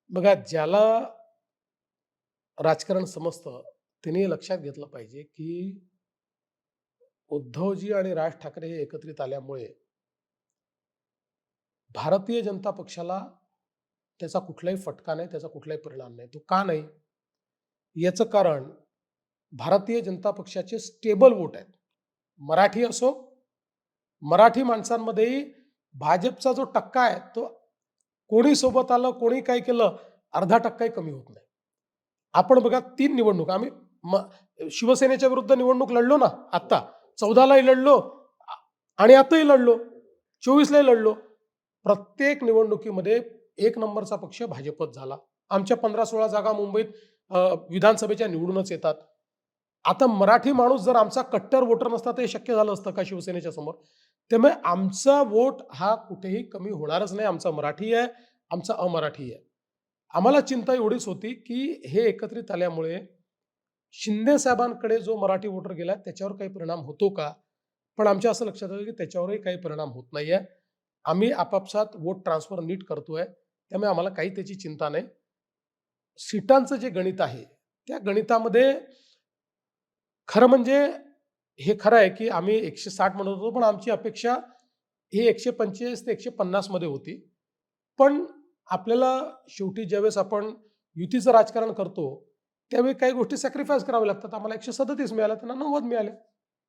बघा, ज्याला राजकारण समजतं त्यांनी हे लक्षात घेतलं पाहिजे, की उद्धवजी आणि राज ठाकरे हे एकत्रित आल्यामुळे भारतीय जनता पक्षाला त्याचा कुठलाही फटका नाही, त्याचा कुठलाही परिणाम नाही. तो का नाही? याचं कारण भारतीय जनता पक्षाचे स्टेबल वोट आहेत. मराठी असो, मराठी माणसांमध्येही भाजपचा जो टक्का आहे, तो कोणी सोबत आलं, कोणी काय केलं, अर्धा टक्काही कमी होत नाही. आपण बघा 3 निवडणूक आम्ही म शिवसेनेच्या विरुद्ध निवडणूक लढलो ना आत्ता. 14लाही लढलो आणि आताही लढलो. 24लाही लढलो. प्रत्येक निवडणुकीमध्ये एक नंबरचा पक्ष भाजपच झाला. आमच्या 15-16 जागा मुंबईत विधानसभेच्या निवडूनच येतात. आता मराठी माणूस जर आमचा कट्टर वोटर नसता तर हे शक्य झालं असतं का शिवसेनेच्या समोर? त्यामुळे आमचा वोट हा कुठेही कमी होणारच नाही. आमचा मराठी आहे, आमचा अमराठी आहे. आम्हाला चिंता एवढीच होती, की हे एकत्रित आल्यामुळे शिंदे साहेबांकडे जो मराठी वोटर गेला त्याच्यावर काही परिणाम होतो का? पण आमच्या असं लक्षात आलं, की त्याच्यावरही काही परिणाम होत नाहीये. आम्ही आपापसात वोट ट्रान्सफर नीट करतोय. त्यामुळे आम्हाला काही त्याची चिंता नाही. सीटांचं जे गणित आहे, त्या गणितामध्ये खरं म्हणजे हे खरं आहे, की आम्ही 160 म्हणत होतो, पण आमची अपेक्षा ही 145 ते 150 मध्ये होती. पण आपल्याला शेवटी ज्यावेळेस आपण युतीचं राजकारण करतो, त्यावेळी काही गोष्टी सॅक्रिफाईस कराव्या लागतात. आम्हाला 137 मिळाल्या, त्यांना 90 मिळाले.